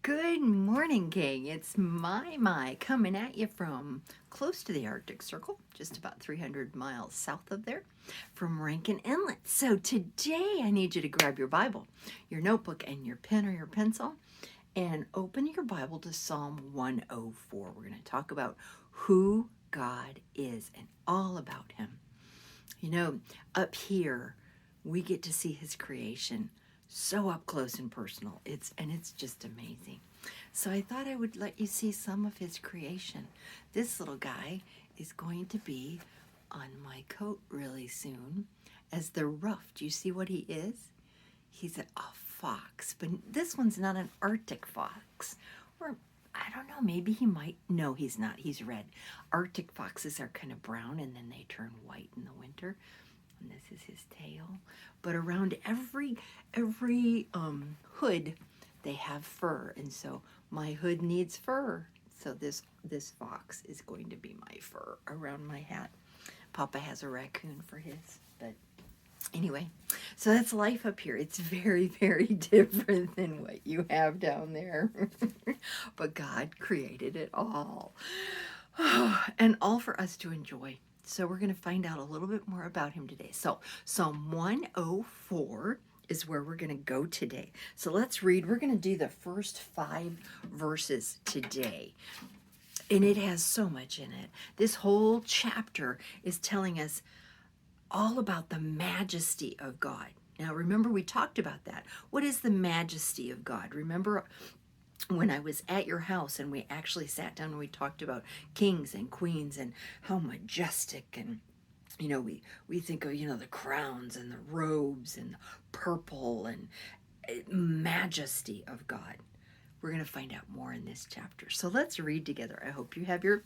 Good morning, gang. It's my coming at you from close to the Arctic Circle, just about 300 miles south of there, from Rankin Inlet. So today I need you to grab your Bible, your notebook, and your pen or your pencil, and open your Bible to Psalm 104. We're going to talk about who God is and all about Him. You know, up here, we get to see His creation so up close and personal. It's just amazing. So I thought I would let you see some of his creation. This little guy is going to be on my coat really soon as the ruff. Do you see what he is? He's a fox, but this one's not an Arctic fox. Or I don't know, maybe he might. No, he's not. He's red. Arctic foxes are kind of brown and then they turn white in the winter. And this is his tail. But around every hood, they have fur, and so my hood needs fur. So this fox is going to be my fur around my hat. Papa has a raccoon for his, but anyway, so that's life up here. It's very, very different than what you have down there. But God created it all. And all for us to enjoy. So we're going to find out a little bit more about him today. So Psalm 104 is where we're going to go today. So let's read. We're going to do the first 5 verses today. And it has so much in it. This whole chapter is telling us all about the majesty of God. Now, remember, we talked about that. What is the majesty of God? Remember when I was at your house and we actually sat down and we talked about kings and queens and how majestic, and you know, we think of, you know, the crowns and the robes and the purple and majesty of God. We're going to find out more in this chapter. So let's read together. I hope you have your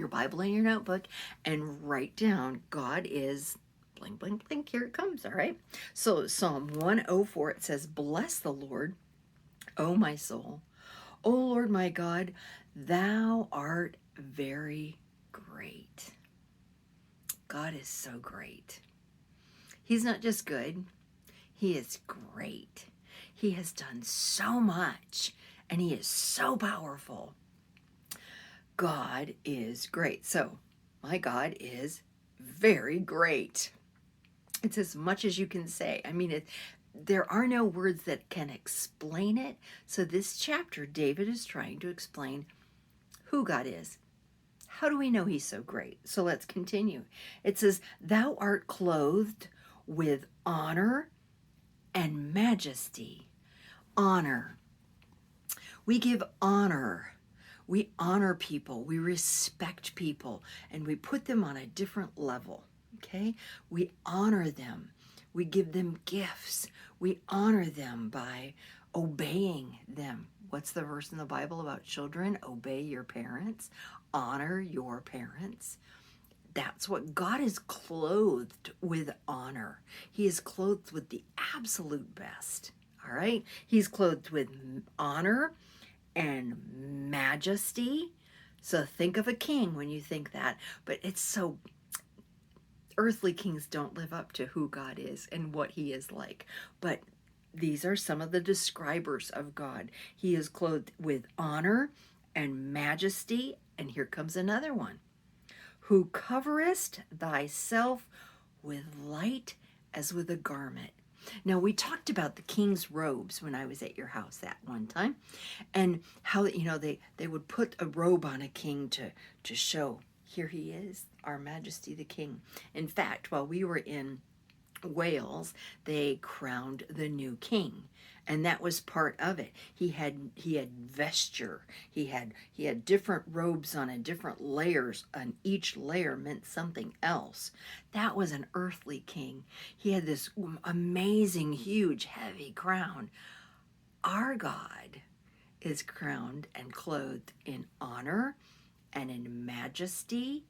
Bible and your notebook and write down God is blank, blank, blank. Here it comes. All right. So Psalm 104, it says, "Bless the Lord, O my soul. O Lord my God, thou art very great." God is so great. He's not just good, he is great. He has done so much, and he is so powerful. God is great. So, my God is very great. It's as much as you can say. I mean, there are no words that can explain it. So this chapter, David is trying to explain who God is. How do we know he's so great? So let's continue. It says, "Thou art clothed with honor and majesty." Honor. We give honor. We honor people. We respect people. And we put them on a different level. Okay? We honor them. We give them gifts. We honor them by obeying them. What's the verse in the Bible about children? Obey your parents. Honor your parents. That's what God is clothed with, honor. He is clothed with the absolute best. All right? He's clothed with honor and majesty. So think of a king when you think that. But it's so, earthly kings don't live up to who God is and what he is like. But these are some of the describers of God. He is clothed with honor and majesty. And here comes another one. "Who coverest thyself with light as with a garment." Now, we talked about the king's robes when I was at your house that one time, and how, you know, they would put a robe on a king to show, here he is, our majesty the king. In fact, while we were in Wales, they crowned the new king, and that was part of it. He had vesture. He had different robes on and different layers, and each layer meant something else. That was an earthly king. He had this amazing, huge, heavy crown. Our God is crowned and clothed in honor and in majesty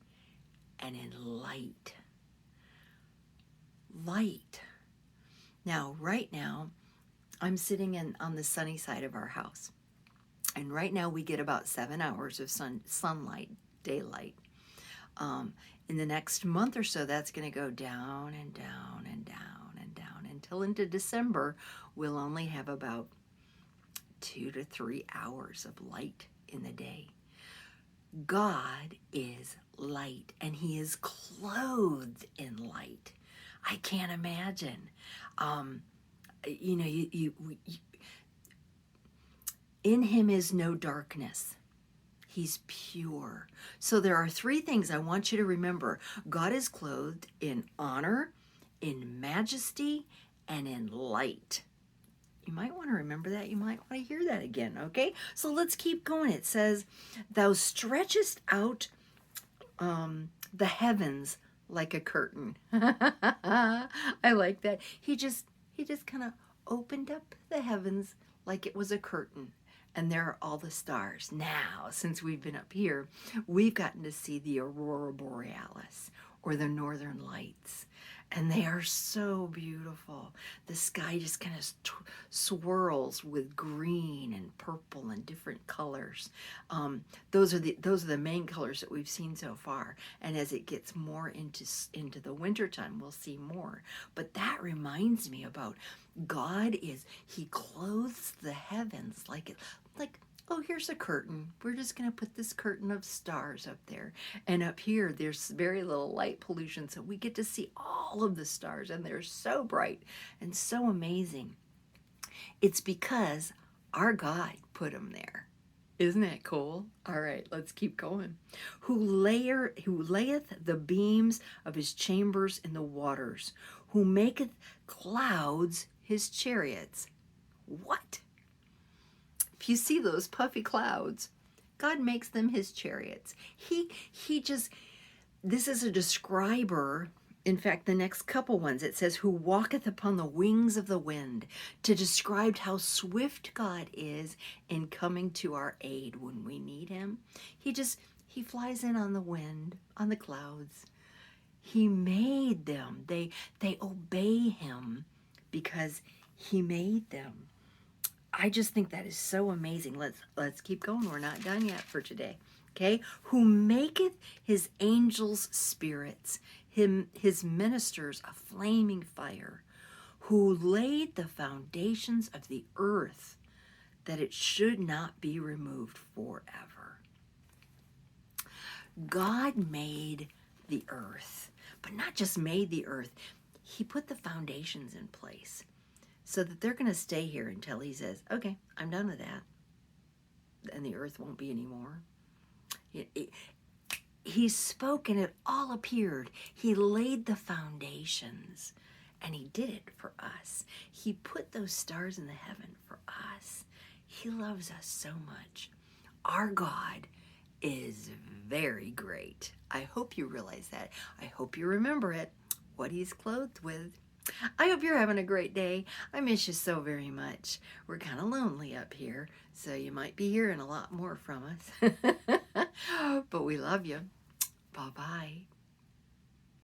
and in light. Light. Now, right now, I'm sitting on the sunny side of our house. And right now we get about 7 hours of sunlight, daylight. In the next month or so, that's going to go down and down and down and down until into December, we'll only have about 2 to 3 hours of light in the day. God is light, and he is clothed in light. I can't imagine. You know, in him is no darkness. He's pure. So there are 3 things I want you to remember. God is clothed in honor, in majesty, and in light. You might want to remember that. You might want to hear that again, okay? So let's keep going. It says, thou stretchest out the heavens like a curtain. I like that. He just kind of opened up the heavens like it was a curtain. And there are all the stars. Now, since we've been up here, we've gotten to see the aurora borealis, or the northern lights. And they are so beautiful. The sky just kind of swirls with green and purple and different colors. Those are the main colors that we've seen so far. And as it gets more into the wintertime, we'll see more. But that reminds me about God he clothes the heavens like oh, here's a curtain. We're just going to put this curtain of stars up there. And up here, there's very little light pollution, so we get to see all of the stars, and they're so bright and so amazing. It's because our God put them there. Isn't that cool? All right, let's keep going. Who layeth the beams of his chambers in the waters, who maketh clouds his chariots. What? If you see those puffy clouds, God makes them his chariots. This is a describer. In fact, the next couple ones, it says, who walketh upon the wings of the wind, to describe how swift God is in coming to our aid when we need him. He flies in on the wind, on the clouds. He made them. They obey him because he made them. I just think that is so amazing. Let's keep going. We're not done yet for today. Okay? Who maketh his angels spirits, his ministers a flaming fire, who laid the foundations of the earth, that it should not be removed forever. God made the earth, but not just made the earth. He put the foundations in place, so that they're going to stay here until he says, okay, I'm done with that. And the earth won't be anymore. He spoke and it all appeared. He laid the foundations, and he did it for us. He put those stars in the heaven for us. He loves us so much. Our God is very great. I hope you realize that. I hope you remember it, what he's clothed with. I hope you're having a great day. I miss you so very much. We're kind of lonely up here, so you might be hearing a lot more from us. But we love you. Bye-bye.